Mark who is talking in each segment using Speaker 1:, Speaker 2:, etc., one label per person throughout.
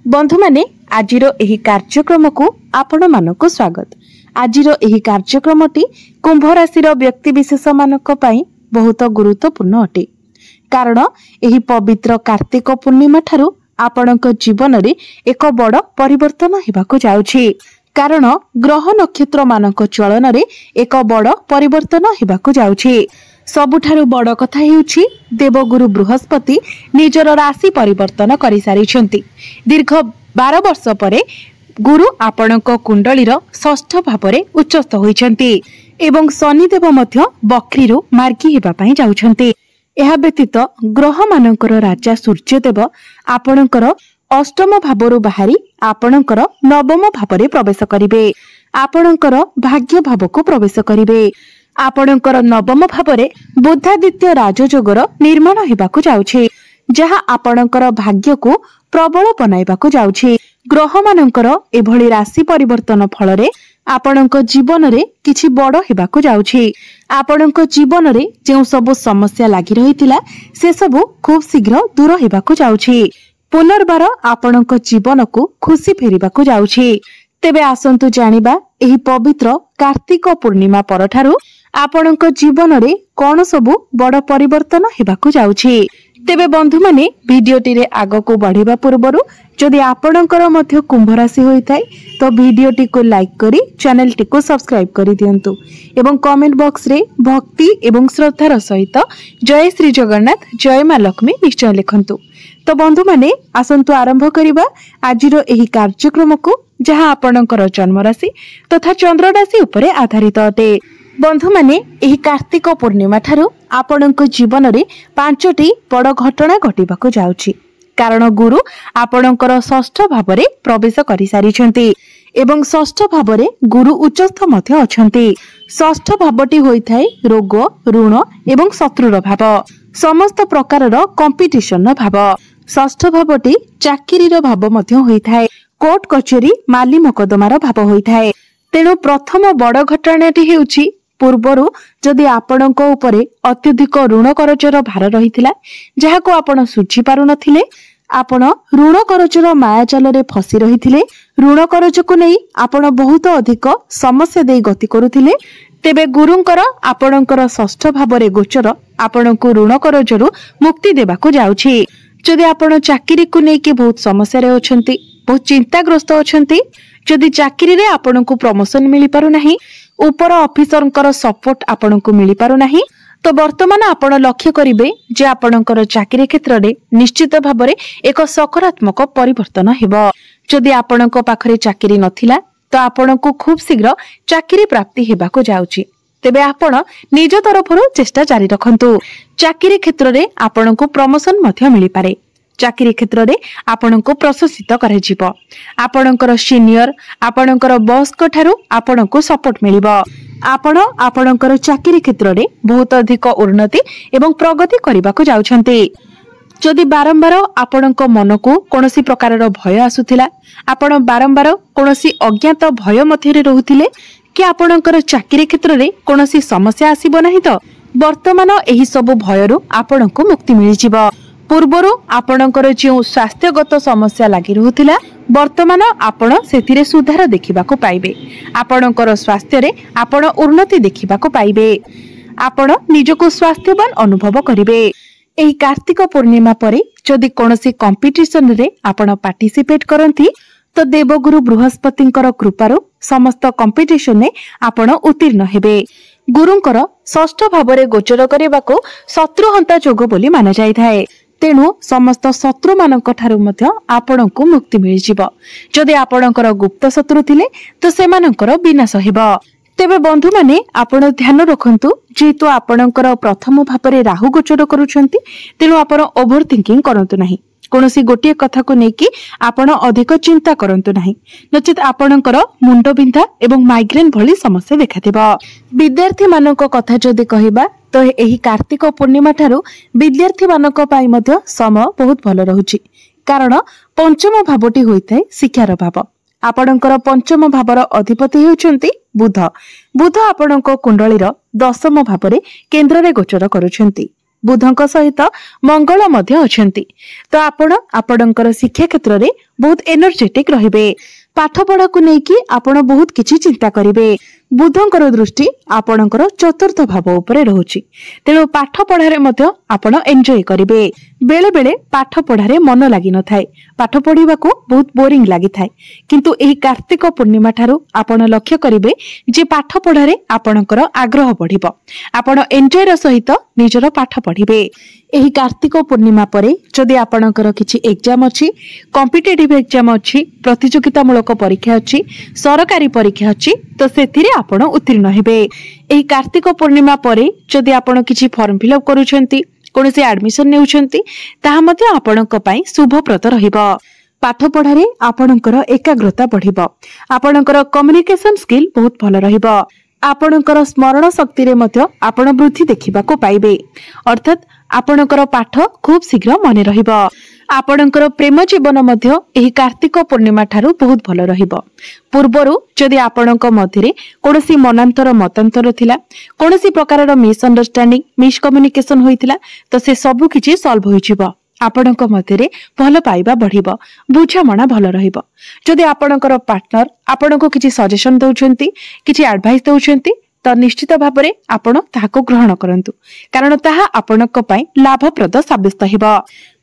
Speaker 1: बंधु माने आजिर एही कार्यक्रम को आपण मानक स्वागत। आजिर एही कार्यक्रमटी कुंभ राशि व्यक्ति विशेष मानक पई बहुत गुरुत्वपूर्ण अटे। कारण एही पवित्र कार्तिक पूर्णिमा ठारू आपणक जीवन रे एक बड़ परिवर्तन हेबाको जाउछि। कारण ग्रह नक्षत्र मानक चलन रे एक बड़ परिवर्तन हेबाको जाउछि। सबुठारु बड़ कथा हेउछि देवगुरु बृहस्पति निजर राशि परिवर्तन करि सारिछन्ति। दीर्घ 12 वर्ष परे गुरु आपणक कुंडलीर षष्ठ भावरे उच्चस्थ होइछन्ति एवं शनिदेव मध्य बक्रीरु मार्गी हेबा पई जाउछन्ति। एहा व्यतीत ग्रह मानकर राजा सूर्यदेव आपणकर अष्टम भावरु बाहरी आपणकर नवम भावरे प्रवेश करिवे। आपणकर भाग्य भावको प्रवेश करिवे। आपणकर नवम भावरे बुधादित्य राजयोगर निर्माण हेबाकु जाउछि, जहा आपणकर भाग्य को प्रबल बनाइबाकु जाउछि। ग्रह मानकर एभली राशि परिवर्तन फलरे आपणक जीवन रे किछि बड़ हेबाकु जाउछि। आपणक जीवन रे जेउ सब समस्या लागि रहितिला से सब खूब शीघ्र दूर हेबाकु जाउछि। पुनर्बार आपणक जीवन को खुशी फेरिबाकु जाउछि। तेबे आसंतु जानिबा एही पवित्र कार्तिक पूर्णिमा परठारु आपणक जीवन रे कोन सबु बड़ परिवर्तन हेबाकु जाउछि। तेबे बंधु माने भिडियोटी रे आगको बढ़िबा पूर्वरु जदि आपणकर मध्य कुंभ राशि होइताय तो भिडियोटी को लाइक करी चैनल टी को सब्सक्राइब करी दियंतु एवं कमेंट बॉक्स रे भक्ति एवं श्रद्धार सहित जय श्री जगन्नाथ जय मां लक्ष्मी निश्चय लिखंतु। तो बंधु माने आसंतु आरंभ करिबा आजिर एही कार्यक्रम को, जहां आपणकर जन्म राशि तथा चंद्र राशि उपरे आधारित अटे। बंधु माने एही कार्तिक पूर्णिमा ठारू आपणक जीवन रे 5टी बड़ घटना घटिबाकु जाउछि। कारण गुरु आपणकर षष्ठ भावरे प्रवेश करि सारिछन्ति एवं षष्ठ भावरे गुरु उच्चस्थ मध्य अछन्ति। षष्ठ भावटी होइथाय रोग ऋण एवं शत्रुर भाव, समस्त प्रकारर कंपिटिशन भाव। षष्ठ भावटी चाकिरीर भाव मध्य होइथाय, कोर्ट कचेरी माली मकदमार भाव होइथाय। तेणु प्रथम बड़ घटनाटी हेउछि पूर्वरु जदि आपणक उपरे अत्यधिक ऋण करजर भार रहिथिला, जहाको आपण सुझी पारु नथिले, आपण ऋण करजर माया जाल रे फसी रहिथिले, ऋण करजको नै आपण बहुत अधिक समस्या देई गति करुथिले, तेबे गुरुंकर आपणकर षष्ठ भावरे गोचर आपणको ऋण करजरु मुक्ति देबाकु जाउछि। जदि आपण चाकरी को नै कि बहुत समस्या रे अछंती, बहुत चिंताग्रस्त अछंती, जदि चाकरी रे आपणको प्रमोशन मिली पारु नाही, ऊपर ऑफिसरंकर सपोर्ट आपणको मिली पारु नाही, तो वर्तमान आपण लक्ष्य करिवे जे आपणकर चाकरी क्षेत्र रे निश्चित भाबरे एक सकारात्मक परिवर्तन हेबो। जदि आपणको पाखरे चाकरी नथिला तो आपणको खूब शीघ्र चाकरी प्राप्ति हेबाको जाउछि। तेबे आपण निज तरफरु चेष्टा जारी रखंतु। चाकरी क्षेत्र रे आपणको प्रमोशन मध्य मिली पारे। चाकरी क्षेत्र रे आपणको प्रशंसित करे जिवो। आपणकर सीनियर आपणकर बॉस को ठारू आपणको सपोर्ट मिलिबो। आपण आपणकर चाकरी क्षेत्र रे बहुत अधिक उन्नति एवं प्रगति करबाको जाउछन्ते। जदि बारंबार आपणक मन को कोनोसी प्रकारर भय आसुथिला, आपण बारंबार कोनोसी अज्ञात भय मध्य रे रहुथिले कि आपणकर चाकरी क्षेत्र रे कोनोसी समस्या आसीबो नाही, तो वर्तमान एही सब भयरु आपणको मुक्ति मिलि जिवो। पूर्वरु आपणकर जो स्वास्थ्यगत समस्या लागि रहुथिला, वर्तमान आपण सेथिरे सुधार देखिबाको पाइबे। आपणकर स्वास्थ्य रे आपण उन्नति देखिबाको पाइबे। आपण निजको स्वास्थ्यवान अनुभव करिवे। एही कार्तिक पूर्णिमा परे जदि कोनोसी कंपटीशन रे आपण पार्टिसिपेट करंती तो देवगुरु बृहस्पतिंकर कृपारु समस्त कंपटीशन ने आपण उत्तीर्ण हेबे। गुरुंकर षष्ठ भावरे गोचर करिबाको शत्रुहंता जोग बोली माना जायथाय। तेणु समस्त शत्रु मानक ठारू मध्य आपणको मुक्ति मिलि जिवो। जदि आपणकर गुप्त शत्रु थिले तो सेमानकर विनाश हेबो। तेबे बंधु माने आपण ध्यान रखंतु, जेतु आपणकर प्रथम भावरे राहु गोचर करूछंती, तेणु आपण ओभर थिंकिंग करंतु नाही। कोनोसी गोटिए कथा को नेकी आपण अधिक चिंता करंतु नाही, नचित आपणकर मुंड बिंधा एवं माइग्रेन भली समस्या देखाथिबो। विद्यार्थी मानक कथा जदि कहिबा तो एही कार्तिक पूर्णिमा ठारू विद्यार्थी मानक पाई मध्य समय बहुत भल रहुछि। कारण पंचम भावटी होइथाय शिक्षार भाव। आपणकर पंचम भावर अधिपति हेउछंती बुध। बुध आपणक कुंडलीर दशम भावरे केंद्र रे गोचर करूछंती। बुधଙ୍କ सहित मंगल मध्य अछंती तो आपण आपणकर शिक्षा क्षेत्र में बहुत एनर्जेटिक रहिबे। पाठ पढ़ा को लेकिन आपण बहुत किछि चिंता करिवे। बुधंकर दृष्टि आपणकर चतुर्थ भाव उपरे रहुछि तेणु पाठ पढ़ारे मध्य आपण एंजॉय करिवे। बेले बेले पाठ पढ़ारे मन लागि न थाए, पाठ पढ़िबा को बहुत बोरिंग लागि थाए, किंतु एही कार्तिक पूर्णिमा ठारू आपण लक्ष्य करिवे जे पाठ पढ़ारे आपणकर आग्रह बढ़िबो, आपण एंजॉय र सहित निजर पाठ पढ़िबे। एही कार्तिक पूर्णिमा परे जदि आपणकर किछि एग्जाम अछि, कॉम्पिटिटिव एग्जाम अछि, प्रतियोगितामूलक परीक्षा अछि, सरकारी परीक्षा अछि तो सेथिरे आपण उत्तीर्ण हेबे। एही कार्तिक पूर्णिमा परे जदि आपण किछि फॉर्म फिलअप करूछंती, कोनोसी एडमिशन नेउछंती ताहा मध्ये आपणक पई शुभप्रद रहिबो। पाठ पढ़ारे आपणकर एकाग्रता बढ़िबो, आपणकर कम्युनिकेशन स्किल बहुत भल रहिबो, आपणकर स्मरण शक्ति रे मध्य आपण वृद्धि देखिबा को पाइबे, अर्थात आपणकर पाठ खूब शीघ्र मन रहिबो। आपणकर प्रेम जीवन मध्य एही कार्तिक पूर्णिमा ठारू बहुत भल रहिबो। पूर्वरु जदि आपणक मध्यरे कोनोसी मनांतर मतांतर थिला, कोनोसी प्रकारर मिसअंडरस्टैंडिंग मिसकम्युनिकेशन होइतिला तो से सब किछि सॉल्व होइजिबो। आपणक मध्यरे भल पाइबा बढ़िबो, बुझामणा भल रहिबो। जदि आपणकर पार्टनर आपणको किछि सजेशन दउछंती, किछि एडवाइस दउछंती तो निश्चित भाबरे आपण ताहाको ग्रहण करंतु, कारण ताहा आपणक पई लाभप्रद साबित हेबो।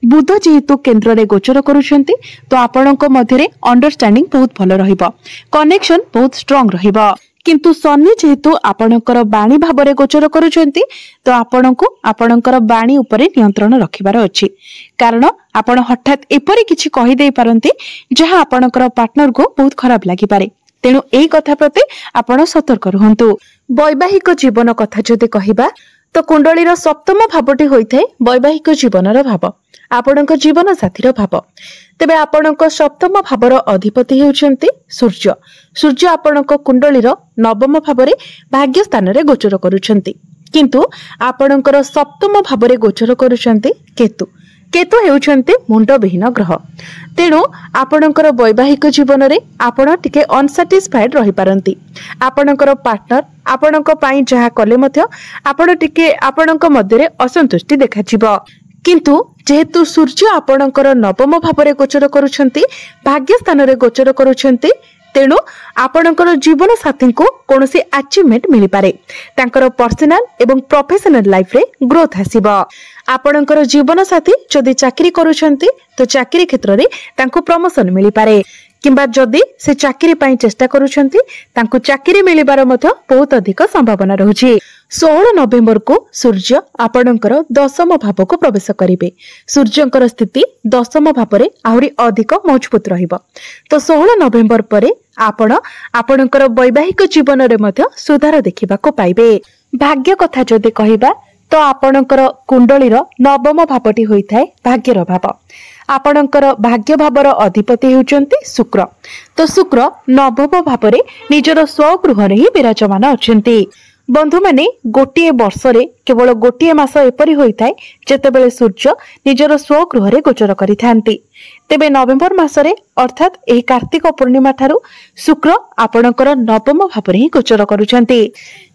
Speaker 1: बुध जेहेतु केंद्र रे गोचर करूछंती तो आपणक मध्यरे अंडरस्टैंडिंग बहुत भल रहिबो, कनेक्शन बहुत स्ट्रांग रहिबो। किंतु शनि जेहेतु आपणकर बाणी भाबरे गोचर करूछंती तो आपणको आपणकर बाणी उपरे नियंत्रण रखिबार अछि, कारण आपण हठात एपरि किछि कहि देई पारंती जहा आपणकर पार्टनर को बहुत खराब लागि पारे, तेणु एही कथा प्रति आपण सतर्क रहंतु। वैवाहिक जीवन कथा जदि कहिबा तो कुंडलीर सप्तम भावटी होइथाय वैवाहिक जीवनर भाव, आपणक जीवन साथीर भाव। तेबे आपणक सप्तम भावर अधिपति हेउछंती सूर्य। सूर्य आपणक कुंडलीर नवम भावरे भाग्य स्थान रे गोचर करूछंती, किंतु आपणकर सप्तम भावरे गोचर करूछंती केतु। केतु हेउछंती मुंडविहीन ग्रह, तेणु आपणकर वैवाहिक जीवन रे आपण टिके अनसैटिस्फाइड रहि पारंती। आपणकर पार्टनर आपणक पई जहा कले मध्य आपण टिके आपणक मध्यरे असंतुष्टि देखाजिबो, किंतु जेहेतु सूर्य आपणकर नवम भावरे गोचर करूछंती, भाग्य स्थान रे गोचर करूछंती, तेणु आपणकर जीवन साथी को कोनोसी अचीवमेंट मिली पारे, तांकर पर्सनल एवं प्रोफेशनल लाइफ रे ग्रोथ आसीबो। आपणकर जीवन साथी जदि चाकरी करूछंती तो चाकरी क्षेत्र रे तांको प्रमोशन मिली पारे, किंबा जदि से चाकरी पई चेष्टा करूछंती तांको चाकरी मिलिबार मध्य बहुत अधिक संभावना रहुछि। 16 नवेम्बर को सूर्य आपणकर दशम भाव को प्रवेश करिवे। सूर्यंकर स्थिति दशम भाव रे आहुरी अधिक मजबूत रहिबो, तो 16 नवेम्बर परे आपण आपणकर वैवाहिक जीवन रे मध्य सुधार देखिबा को पाइबे। भाग्य कथा जदि कहिबा तो आपणकर कुंडलीर नवम भावटी होइथाय भाग्यर भाव। आपणकर भाग्य भावर अधिपति हेउचंती शुक्र, तो शुक्र नवम भावरे निजर स्वगृह रे ही विराजमान अछंती। बंधु माने गोटिए वर्ष रे केवल गोटिए मास एपरि होइथाय जेतेबेले सूर्य निजर स्वगृह रे गोचर करिथांती। तेबे नवेम्बर मासरे अर्थात एही कार्तिक पूर्णिमा ठारू शुक्र आपणकर नवम भावरे ही गोचर करूछंती।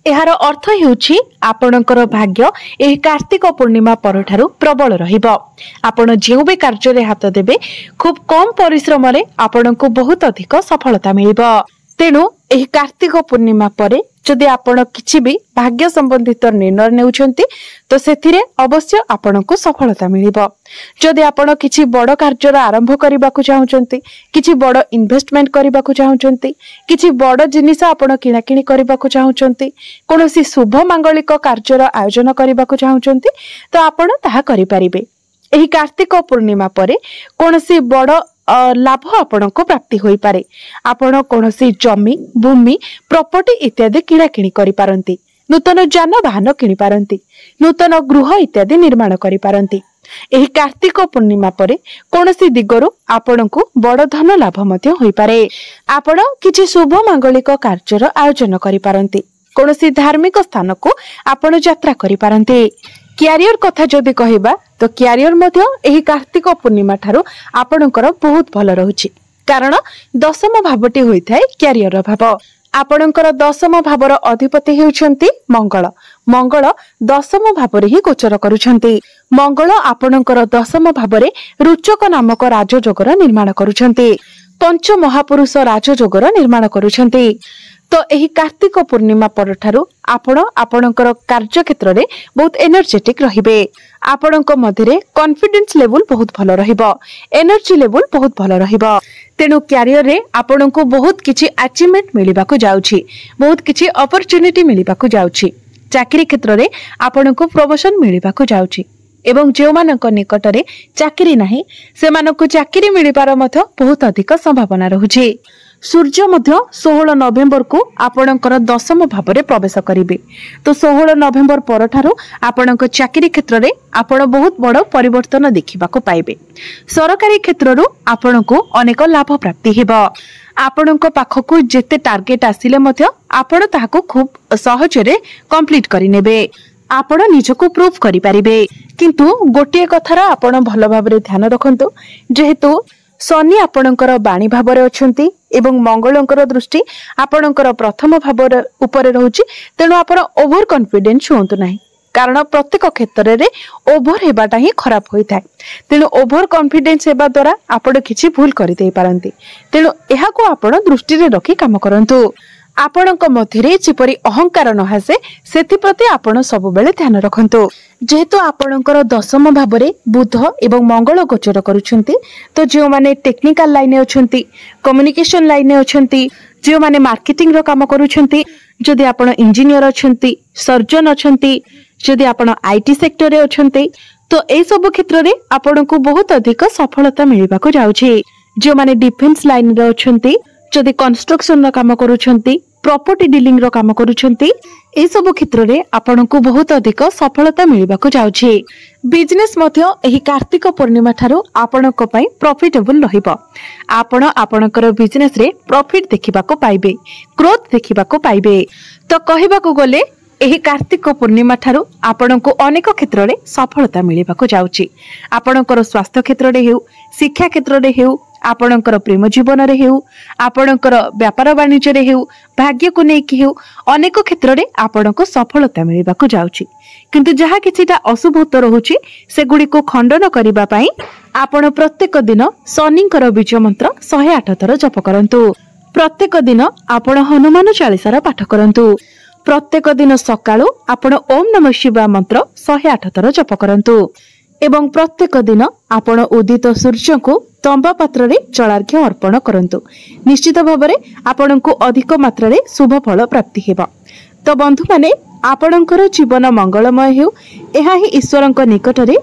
Speaker 1: एहार अर्थ हेउछि आपणकर भाग्य एही कार्तिक पूर्णिमा परठारू प्रबल रहिबो। आपण जेउ बे कार्य रे हाथ देबे खूब कम परिश्रम रे आपणको बहुत अधिक सफलता मिलिबो। तेणु एही कार्तिक पूर्णिमा परे जदि आपण किछि भी भाग्य संबंधित निर्णय नेउछंती तो सेथिरे अवश्य आपणको सफलता मिलिबो। जदि आपण किछि बड़ कार्यर आरंभ करबाकू चाहुचंती, किछि बड़ इन्वेस्टमेंट करबाकू चाहुचंती, किछि बड़ जिनिस आपण किणाकिणी करबाकू चाहुचंती, कोनोसी शुभ मांगलिक कार्यर आयोजन करबाकू चाहुचंती तो आपण ताहा करि परिबे। एही कार्तिक पूर्णिमा परे कोनोसी बड़ लाभ आपणको प्राप्ति होई पारे। आपण कोनोसी जमी भूमि प्रॉपर्टी इत्यादि किणाकिणी करि पारंती, नूतन जानवाहन किनि पारंती, नूतन गृह इत्यादि निर्माण करि पारंती। एही कार्तिक पूर्णिमा परे कोनोसी दिगरु आपणको बड़ धन लाभ मध्य होई पारे। आपण किछि शुभ मांगलिक कार्यर आयोजन करि पारंती, कोनोसी धार्मिक स्थान को आपण यात्रा करि पारंती। क्यारियर कथा जदि कहिबा तो क्यारियर मध्य एही कार्तिक पूर्णिमा ठारू आपणकर बहुत भल रहुछि, कारण दशम भावटी होइथाय क्यारियर भाव। आपणकर दशम भावर अधिपति हेउछन्ति मंगल। मंगल दशम भावर ही गोचर करुछन्ति। मंगल आपणकर दशम भावरे रुचक नामक राजयोगर निर्माण करुछन्ति। पंच महापुरुष राजयोगर निर्माण करुछन्ति। तो एही कार्तिक पूर्णिमा परठारु आपणकर कार्य क्षेत्र रे बहुत एनर्जेटिक रहिबे। आपणक मध्यरे कॉन्फिडेंस लेवल बहुत भलो रहिबो, एनर्जी लेवल बहुत भलो रहिबो। तेनु कैरियर रे आपणको बहुत किछि अचीवमेंट मिलिबाको जाउछि, बहुत किछि अपॉर्चुनिटी मिलिबाको जाउछि। चाकरी क्षेत्र रे आपणको प्रमोशन मिलिबाको जाउछि एवं जे मानक निकटरे चाकरी नाही सेमानको चाकरी मिलिबार मध्य बहुत अधिक संभावना रहुछि। सूर्य मध्य 16 नवेम्बर को आपणकर दशम भावरे प्रवेश करिवे। तो 16 नवेम्बर परठारु आपणक चाकरी क्षेत्र रे आपण बहुत बड़ परिवर्तन देखिबाको पाइबे। सरकारी क्षेत्ररु आपणको अनेक लाभ प्राप्ति हेबो। आपणक पाखकु जेते टार्गेट आसिले मध्य आपण ताहाको खूब सहजरे कंप्लीट करि नेबे। आपण निजको प्रूफ करि परिबे। किंतु गोटे कथार आपण भलो भाबरे ध्यान रखंतु, जेहेतु शनि आपणकर बाणी भावरे अछंती एवं मंगलंकर दृष्टि आपणकर प्रथम भावर ऊपर रहउची। तेणु आपण ओवर कॉन्फिडेंस होंतु नाही, कारण प्रत्येक क्षेत्र रे ओवर हेबाटा ही खराब होई थाए। तेणु ओवर कॉन्फिडेंस हेबा द्वारा आपण किछि भूल करि देई पारंती। तेणु एहाको आपण दृष्टि रे रखि काम करंतु। आपणक मध्यरे जेपरि अहंकार न हासे सेति प्रति आपण सब बेले ध्यान रखंतु। जेहेतु आपणकर दशम भावरे बुध एवं मंगल गोचर करुछंती, तो जो माने टेक्निकल लाइन अछंती, कम्युनिकेशन लाइन अछंती, जो माने मार्केटिंग रो काम करुछंती, जदि आपण इंजीनियर अछंती, सर्जन अछंती, जदि आपण आईटी सेक्टर रे अछंती, तो ए सब क्षेत्र रे आपणको बहुत अधिक सफलता मिलिबाको जाउछि। जो माने डिफेंस लाइन रे अछंती, जदि कंस्ट्रक्शन रो काम करुछंती, प्रॉपर्टी डीलिंग रो काम करुछंती, ए सब क्षेत्र रे आपणको बहुत अधिक सफलता मिलिबाको जाउछि। बिजनेस मध्य एही कार्तिक पूर्णिमा ठारू आपणको पई प्रॉफिटेबल रहिबो। आपण आपणकर बिजनेस रे प्रॉफिट देखिबाको पाइबे, ग्रोथ देखिबाको पाइबे। तो कहिबाको गले एही कार्तिक पूर्णिमा ठारू आपणको अनेक क्षेत्र रे सफलता मिलिबाको जाउछि। आपणकर स्वास्थ्य क्षेत्र रे हेउ, शिक्षा क्षेत्र रे हेउ, आपणकर प्रेम जीवन रे हेउ, आपणकर व्यापार वाणिज्य रे हेउ, भाग्य को नेकी हेउ, अनेक क्षेत्र रे आपणको सफलता मिलिबाको जाउछि। किंतु जहा किछिटा अशुभत्व रहुछि सेगुडी को खंडन करिबा पई आपण प्रत्येक दिन शनिंकर बीज मंत्र 108 थर जप करंतु। प्रत्येक दिन आपण हनुमान चालीसार पाठ करंतु। प्रत्येक दिन सकाळु आपण ओम नमः शिवाय मंत्र 108 थर जप करंतु। एवं प्रत्येक दिन आपण उदित सूर्य को तंबा पात्र रे जलार्घ्य अर्पण करंतु। निश्चित भाबरे आपणको अधिक मात्रा रे शुभ फल प्राप्ति हेबा। तो बंधु माने आपणकर जीवन मंगलमय हेउ, एहा ही ईश्वरक निकट रे